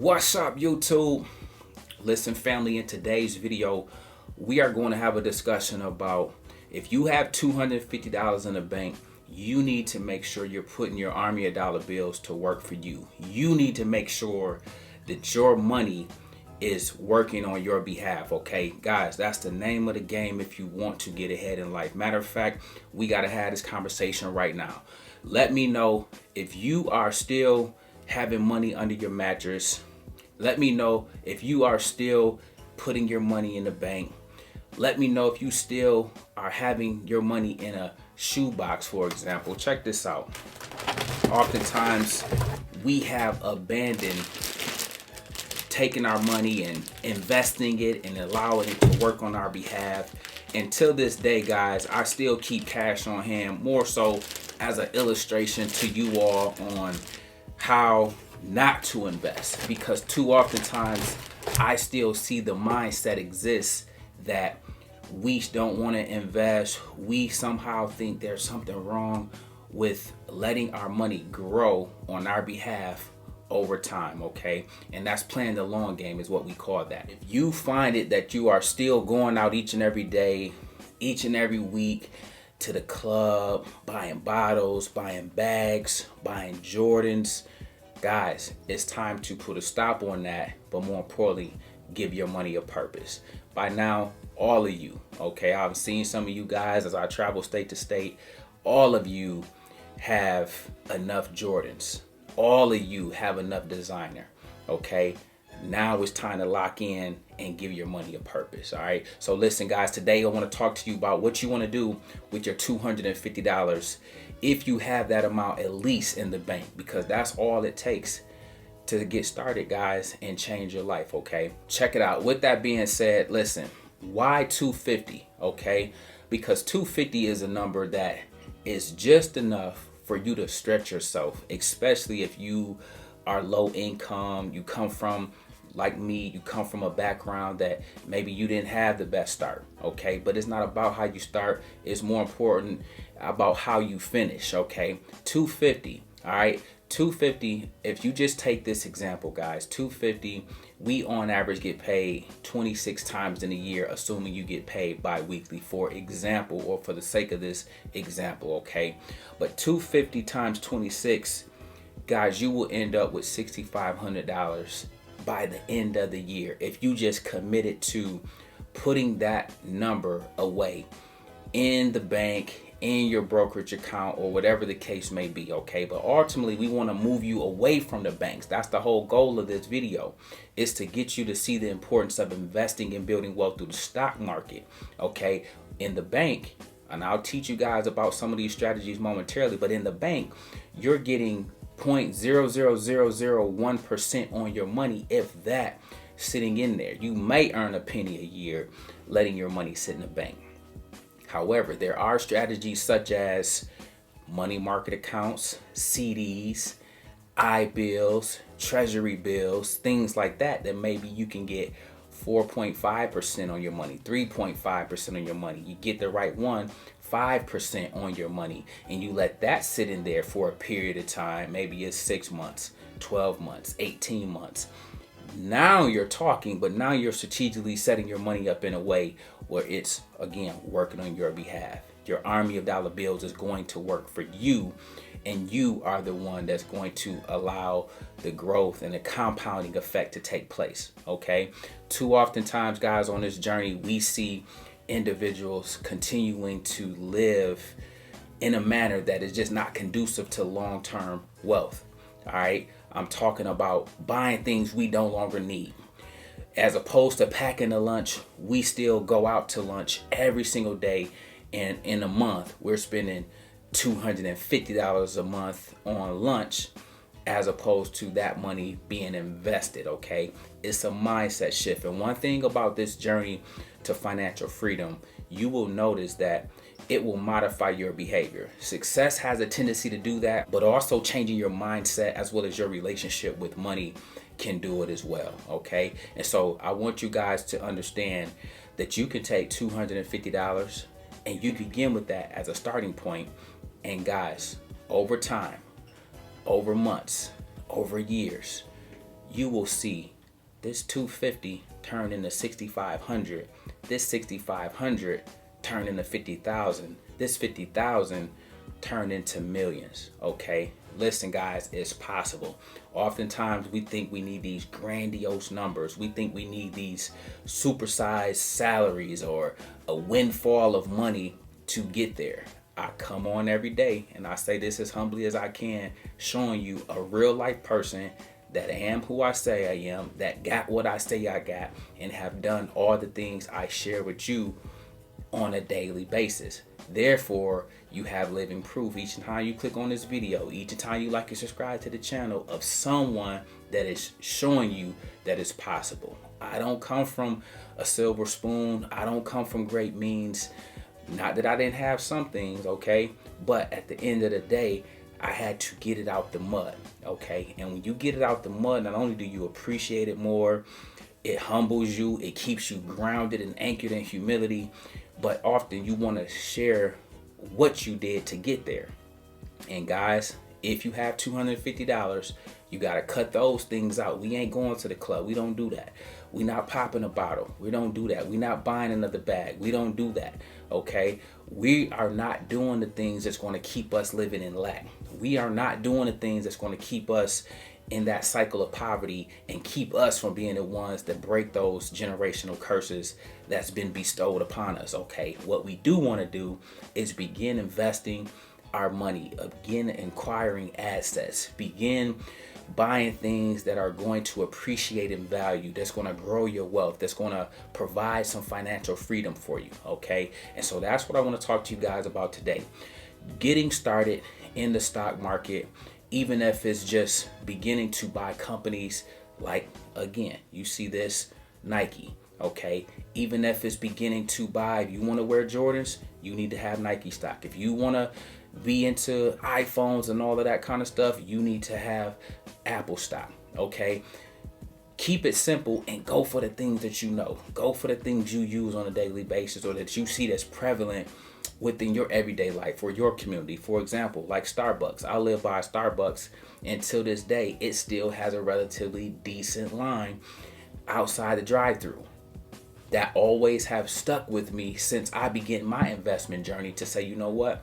What's up, YouTube? Listen, family, in today's video, we are going to have a discussion about if you have $250 in the bank, you need to make sure you're putting your army of dollar bills to work for you. You need to make sure that your money is working on your behalf, okay? Guys, that's the name of the game if you want to get ahead in life. Matter of fact, we got to have this conversation right now. Let me know if you are still having money under your mattress. Let me know if you are still putting your money in the bank. Let me know if you still are having your money in a shoebox, for example. Check this out. Oftentimes, we have abandoned taking our money and investing it and allowing it to work on our behalf. Until this day, guys, I still keep cash on hand, more so as an illustration to you all on how not to invest, because too often times I still see the mindset exists that we don't want to invest. We somehow think there's something wrong with letting our money grow on our behalf over time, okay? And that's playing the long game is what we call that. If you find it that you are still going out each and every day, each and every week to the club, buying bottles, buying bags, buying Jordans, guys, it's time to put a stop on that, but more importantly, give your money a purpose. By now, all of you, okay, I've seen some of you guys as I travel state to state, all of you have enough Jordans. All of you have enough designer, okay? Now it's time to lock in and give your money a purpose, all right? So listen, guys, today I want to talk to you about what you want to do with your $250 if you have that amount at least in the bank, because that's all it takes to get started, guys, and change your life, okay? Check it out. With that being said, listen, why 250, okay? Because 250 is a number that is just enough for you to stretch yourself, especially if you are low income, you come from, like me, you come from a background that maybe you didn't have the best start, okay? But it's not about how you start, it's more important about how you finish, okay? 250, all right? 250, if you just take this example, guys, 250, we on average get paid 26 times in a year, assuming you get paid bi-weekly, for example, or for the sake of this example, okay? But 250 times 26, guys, you will end up with $6,500 by the end of the year if you just committed to putting that number away in the bank, in your brokerage account, or whatever the case may be, okay? But ultimately, we want to move you away from the banks. That's the whole goal of this video, is to get you to see the importance of investing and building wealth through the stock market, okay? In the bank, and I'll teach you guys about some of these strategies momentarily, but in the bank, you're getting 0.00001% on your money, if that, sitting in there. You may earn a penny a year letting your money sit in the bank. However, there are strategies such as money market accounts, CDs, I-bills, treasury bills, things like that, that maybe you can get 4.5% on your money, 3.5% on your money. You get the right one, 5% on your money, and you let that sit in there for a period of time. Maybe it's 6 months, 12 months, 18 months. Now you're talking, but now you're strategically setting your money up in a way where it's, again, working on your behalf. Your army of dollar bills is going to work for you, and you are the one that's going to allow the growth and the compounding effect to take place, okay? Too often times, guys, on this journey, we see individuals continuing to live in a manner that is just not conducive to long-term wealth, all right? I'm talking about buying things we no longer need. As opposed to packing a lunch, we still go out to lunch every single day, and in a month, we're spending $250 a month on lunch, as opposed to that money being invested, okay? It's a mindset shift. And one thing about this journey to financial freedom, you will notice that it will modify your behavior. Success has a tendency to do that, but also changing your mindset as well as your relationship with money can do it as well, okay? And so I want you guys to understand that you can take $250 and you begin with that as a starting point. And guys, over time, over months, over years, you will see this 250 turn into 6,500. This 6,500 turn into 50,000. This 50,000 turn into millions. Okay, listen guys, it's possible. Oftentimes we think we need these grandiose numbers. We think we need these supersized salaries or a windfall of money to get there. I come on every day and I say this as humbly as I can, showing you a real life person that I am who I say I am, that got what I say I got, and have done all the things I share with you on a daily basis. Therefore, you have living proof each time you click on this video, each time you like and subscribe to the channel, of someone that is showing you that it's possible. I don't come from a silver spoon. I don't come from great means. Not that I didn't have some things, okay? But at the end of the day, I had to get it out the mud, okay? And when you get it out the mud, not only do you appreciate it more, it humbles you, it keeps you grounded and anchored in humility, but often you want to share what you did to get there. And guys, if you have $250, you got to cut those things out. We ain't going to the club. We don't do that. We not popping a bottle. We don't do that. We not buying another bag. We don't do that. Okay? We are not doing the things that's going to keep us living in lack. We are not doing the things that's going to keep us in that cycle of poverty and keep us from being the ones that break those generational curses that's been bestowed upon us. Okay? What we do want to do is begin investing our money, begin acquiring assets, begin buying things that are going to appreciate in value, that's going to grow your wealth, that's going to provide some financial freedom for you. Okay, and so that's what I want to talk to you guys about today. Getting started in the stock market, even if it's just beginning to buy companies like, again, you see this Nike. Okay, even if it's beginning to buy, if you want to wear Jordans, you need to have Nike stock. If you want to be into iPhones and all of that kind of stuff, you need to have Apple stock. Okay, keep it simple and go for the things that you know. Go for the things you use on a daily basis, or that you see that's prevalent within your everyday life or your community. For example, like Starbucks. I live by Starbucks, and till this day it still has a relatively decent line outside the drive-thru. That always have stuck with me since I began my investment journey, to say, you know what,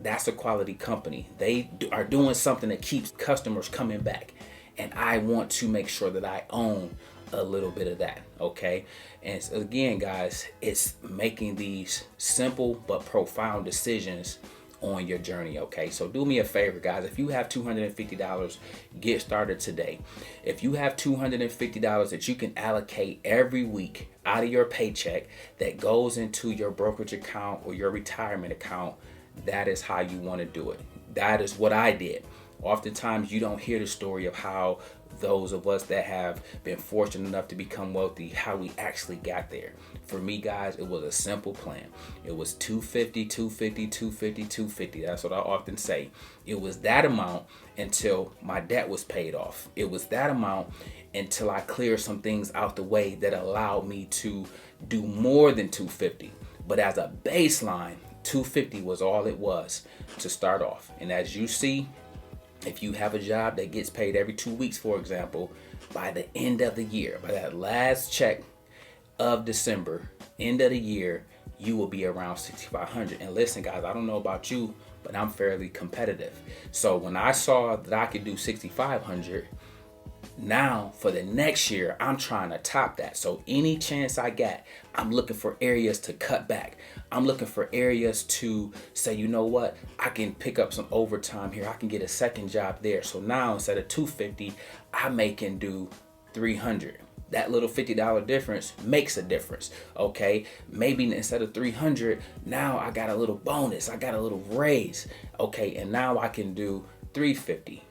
that's a quality company. They are doing something that keeps customers coming back, and I want to make sure that I own a little bit of that. Okay, and so again guys, it's making these simple but profound decisions on your journey. Okay, so do me a favor guys, if you have $250, get started today. If you have $250 that you can allocate every week out of your paycheck that goes into your brokerage account or your retirement account, that is how you want to do it. That is what I did. Oftentimes you don't hear the story of how those of us that have been fortunate enough to become wealthy, how we actually got there. For me guys, it was a simple plan. It was 250, 250, 250, 250. That's what I often say. It was that amount until my debt was paid off. It was that amount until I cleared some things out the way that allowed me to do more than 250. But as a baseline, 250 was all it was to start off. And as you see, if you have a job that gets paid every 2 weeks, for example, by the end of the year, by that last check of December, end of the year, you will be around 6,500. And listen guys, I don't know about you, but I'm fairly competitive. So when I saw that I could do 6,500, now for the next year, I'm trying to top that. So any chance I get, I'm looking for areas to cut back. I'm looking for areas to say, you know what, I can pick up some overtime here. I can get a second job there. So now instead of 250, I can do 300. That little $50 difference makes a difference. Okay, maybe instead of 300, now I got a little bonus. I got a little raise. Okay, and now I can do 350,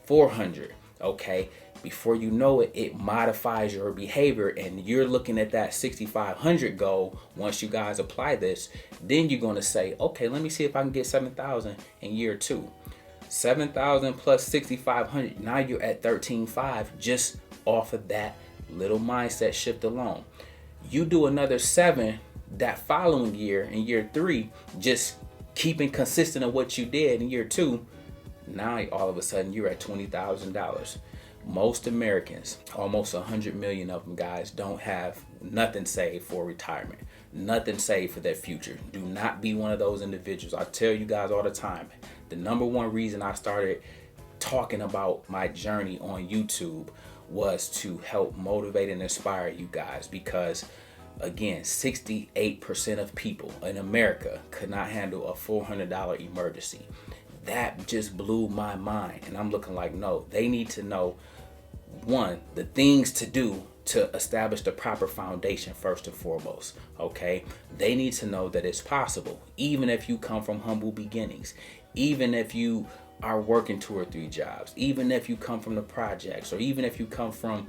400. Okay, before you know it, it modifies your behavior, and you're looking at that 6,500 goal. Once you guys apply this, then you're going to say, okay, let me see if I can get 7,000 in year 2. 7,000 plus 6,500. Now you're at 13,500 just off of that little mindset shift alone. You do another 7 that following year, in year 3, just keeping consistent of what you did in year 2. Now all of a sudden you're at $20,000. Most Americans, almost 100 million of them, guys, don't have nothing saved for retirement, nothing saved for their future. Do not be one of those individuals. I tell you guys all the time, the number one reason I started talking about my journey on YouTube was to help motivate and inspire you guys, because again, 68% of people in America could not handle a $400 emergency. That just blew my mind. And I'm looking like, no, they need to know, one, the things to do to establish the proper foundation first and foremost. Okay, they need to know that it's possible, even if you come from humble beginnings, even if you are working 2 or 3 jobs, even if you come from the projects, or even if you come from,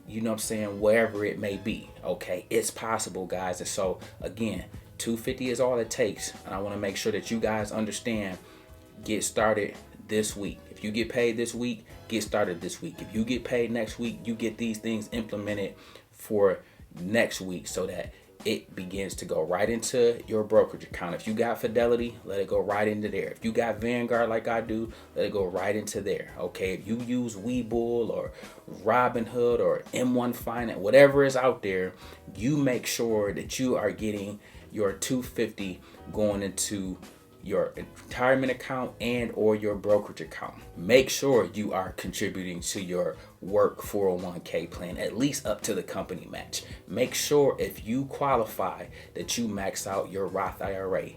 you know what I'm saying, wherever it may be. Okay, it's possible, guys. And so again, $250 is all it takes, and I want to make sure that you guys understand. Get started this week. If you get paid this week, get started this week. If you get paid next week, you get these things implemented for next week, so that it begins to go right into your brokerage account. If you got Fidelity, let it go right into there. If you got Vanguard like I do, let it go right into there. Okay, if you use Webull or Robinhood or M1 Finance, whatever is out there, you make sure that you are getting your $250 going into your retirement account and or your brokerage account. Make sure you are contributing to your work 401k plan, at least up to the company match. Make sure, if you qualify, that you max out your Roth IRA.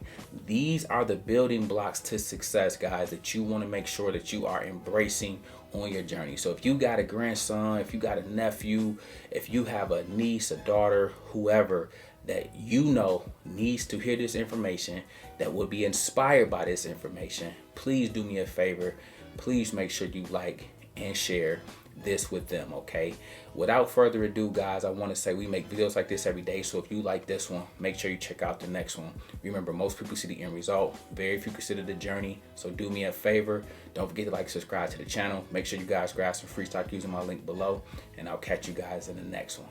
These are the building blocks to success, guys, that you want to make sure that you are embracing on your journey. So if you got a grandson, if you got a nephew, if you have a niece, a daughter, whoever that you know needs to hear this information, that will be inspired by this information, please do me a favor. Please make sure you like and share this with them, okay? Without further ado, guys, I want to say we make videos like this every day. So if you like this one, make sure you check out the next one. Remember, most people see the end result, very few consider the journey. So do me a favor. Don't forget to like, subscribe to the channel. Make sure you guys grab some free stock using my link below. And I'll catch you guys in the next one.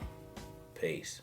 Peace.